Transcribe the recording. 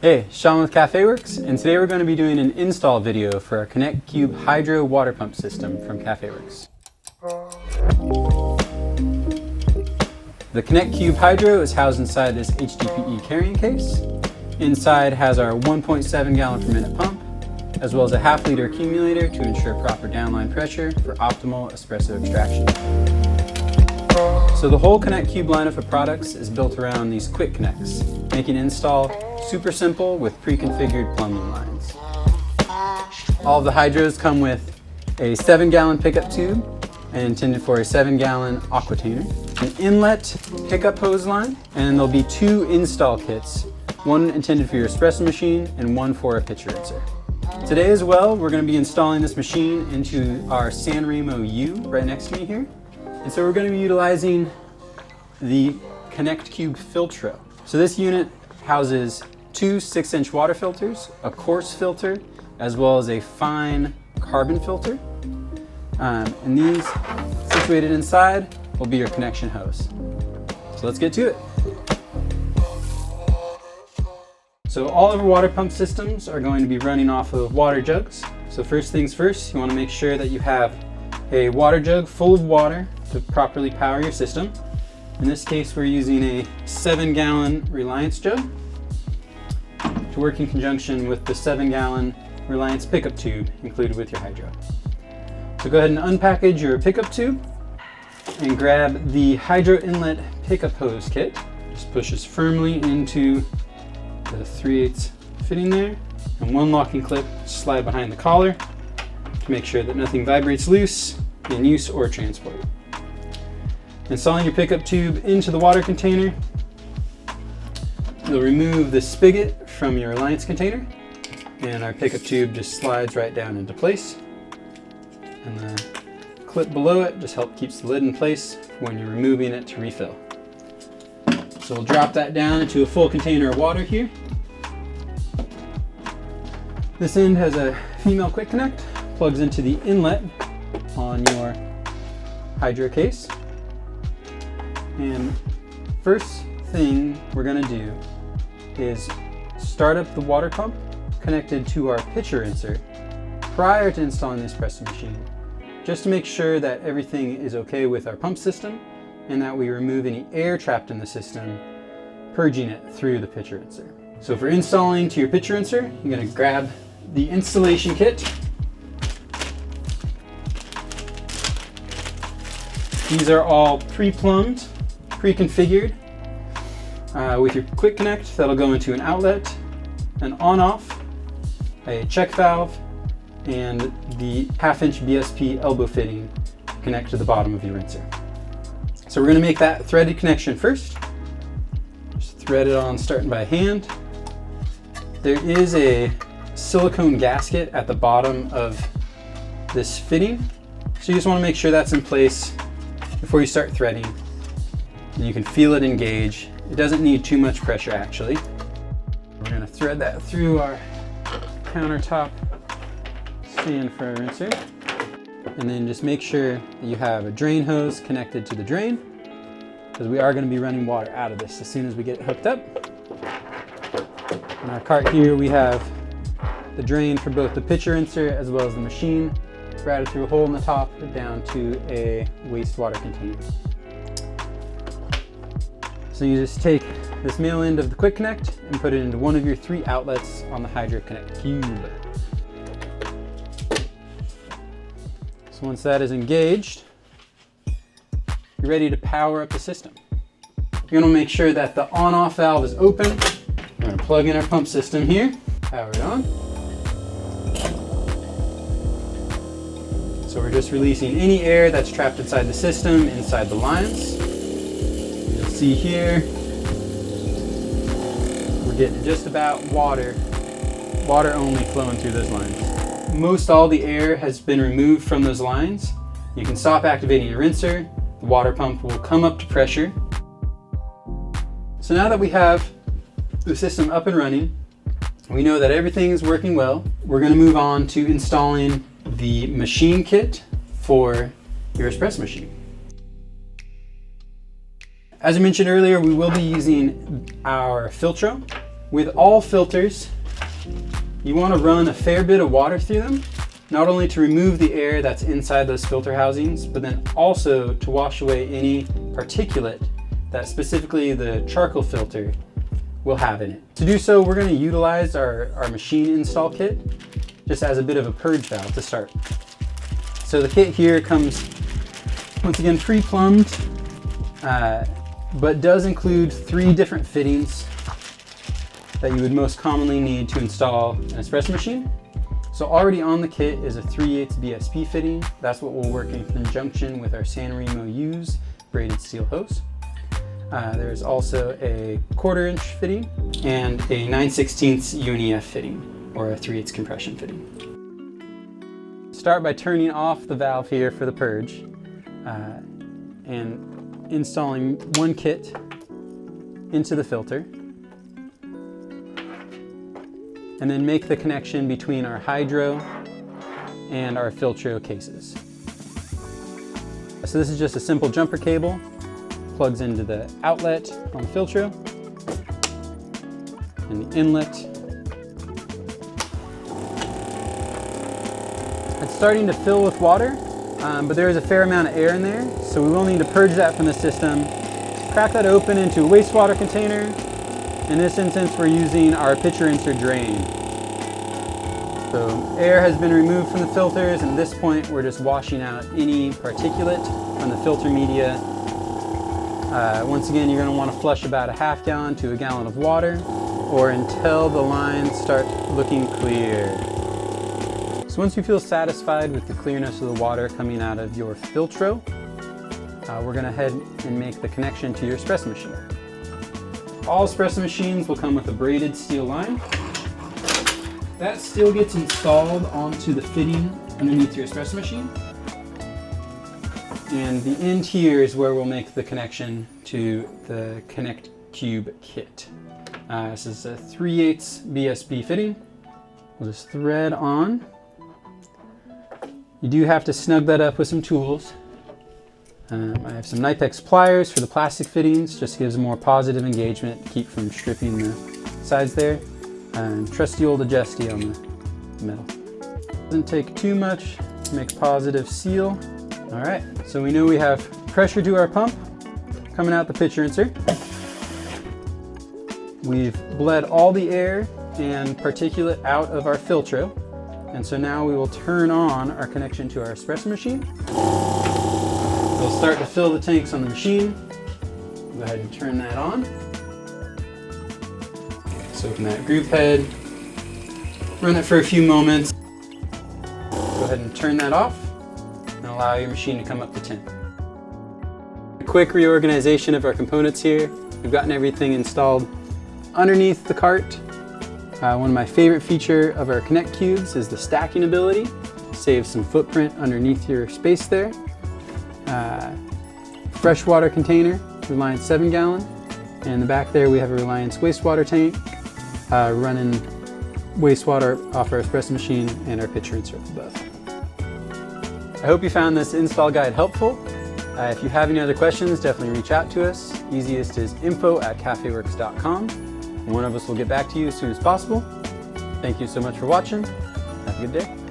Hey, Sean with Caffewerks, and today we're going to be doing an install video for our Connect Cube Hydro water pump system from Caffewerks. The Connect Cube Hydro is housed inside this HDPE carrying case. Inside has our 1.7 gallon per minute pump, as well as a half liter accumulator to ensure proper downline pressure for optimal espresso extraction. So the whole Connect Cube lineup of products is built around these quick connects, making install super simple with pre-configured plumbing lines. All of the hydros come with a 7 gallon pickup tube and intended for a 7 gallon aquatainer, an inlet pickup hose line, and there'll be 2 install kits, one intended for your espresso machine and one for a pitcher rinser. Today as well, we're going to be installing this machine into our San Remo U right next to me here. And so we're going to be utilizing the Connect Cube Filtro. So this unit houses 2 6-inch water filters, a coarse filter, as well as a fine carbon filter. And these situated inside will be your connection hose. So let's get to it. So all of our water pump systems are going to be running off of water jugs. So first things first, you want to make sure that you have a water jug full of water to properly power your system. In this case, we're using a 7 gallon Reliance jug to work in conjunction with the 7 gallon Reliance pickup tube included with your hydro. So go ahead and unpackage your pickup tube and grab the hydro inlet pickup hose kit. Just pushes firmly into the 3/8 fitting there, and one locking clip slide behind the collar to make sure that nothing vibrates loose in use or transport. Installing your pickup tube into the water container, you'll remove the spigot from your Reliance container, and our pickup tube just slides right down into place. And the clip below it just keeps the lid in place when you're removing it to refill. So we'll drop that down into a full container of water here. This end has a female quick connect, plugs into the inlet on your hydro case. And first thing we're going to do is start up the water pump connected to our pitcher rinser prior to installing the espresso machine, just to make sure that everything is okay with our pump system and that we remove any air trapped in the system, purging it through the pitcher rinser. So for installing to your pitcher rinser, you're going to grab the installation kit. These are all pre-plumbed, pre-configured with your quick connect that'll go into an outlet, an on-off, a check valve, and the 1/2-inch BSP elbow fitting to connect to the bottom of your rinser. So we're going to make that threaded connection first. Just thread it on starting by hand. There is a silicone gasket at the bottom of this fitting, so you just want to make sure that's in place before you start threading. And you can feel it engage. It doesn't need too much pressure actually. We're going to thread that through our countertop stand for our rinser. And then just make sure that you have a drain hose connected to the drain, because we are going to be running water out of this as soon as we get it hooked up. In our cart here we have the drain for both the pitcher rinser as well as the machine, routed through a hole in the top down to a wastewater container. So you just take this male end of the quick connect and put it into one of your 3 outlets on the Hydro Connect Cube. So once that is engaged, you're ready to power up the system. You're going to make sure that the on-off valve is open. We're going to plug in our pump system here, power it on. So we're just releasing any air that's trapped inside the system, inside the lines. You'll see here, we're getting just about water only flowing through those lines. Most all the air has been removed from those lines. You can stop activating your rinser. The water pump will come up to pressure. So now that we have the system up and running, we know that everything is working well. We're going to move on to installing the machine kit for your espresso machine. As I mentioned earlier, we will be using our Filtro With all filters, you want to run a fair bit of water through them, not only to remove the air that's inside those filter housings, but then also to wash away any particulate that specifically the charcoal filter will have in it. To do so, we're going to utilize our machine install kit just as a bit of a purge valve to start. So the kit here comes, once again, pre-plumbed, but does include 3 different fittings that you would most commonly need to install an espresso machine. So already on the kit is a 3/8 BSP fitting. That's what will work in conjunction with our San Remo U's braided steel hose. There's also a 1/4 inch fitting and a 9/16 UNEF fitting, or a 3/8 compression fitting. Start by turning off the valve here for the purge and installing one kit into the filter, and then make the connection between our hydro and our filtro cases. So this is just a simple jumper cable, plugs into the outlet on the filtro and the inlet. It's starting to fill with water, but there is a fair amount of air in there, so we will need to purge that from the system. Crack that open into a wastewater container. In this instance, we're using our pitcher insert drain. So air has been removed from the filters, and at this point we're just washing out any particulate from the filter media. Once again, you're going to want to flush about a 1/2 gallon to a gallon of water, or until the lines start looking clear. So once you feel satisfied with the clearness of the water coming out of your filtro, we're going to head and make the connection to your espresso machine. All espresso machines will come with a braided steel line. That steel gets installed onto the fitting underneath your espresso machine. And the end here is where we'll make the connection to the Connect Cube kit. This is a 3/8 BSP fitting. We'll just thread on. You do have to snug that up with some tools. I have some Knipex pliers for the plastic fittings, just gives a more positive engagement to keep from stripping the sides there. And trusty old adjusty on the metal. Doesn't take too much to make positive seal. All right, so we know we have pressure to our pump coming out the pitcher insert. We've bled all the air and particulate out of our filtro, and so now we will turn on our connection to our espresso machine. We'll start to fill the tanks on the machine. Go ahead and turn that on. So open that group head, run it for a few moments. Go ahead and turn that off and allow your machine to come up to 10. A quick reorganization of our components here. We've gotten everything installed underneath the cart. One of my favorite features of our Connect Cubes is the stacking ability. Saves some footprint underneath your space there. Freshwater container, Reliance 7 gallon. And in the back there we have a Reliance wastewater tank, running wastewater off our espresso machine and our pitcher insert above. I hope you found this install guide helpful. If you have any other questions, definitely reach out to us. Easiest is info@caffewerks.com. One of us will get back to you as soon as possible. Thank you so much for watching. Have a good day.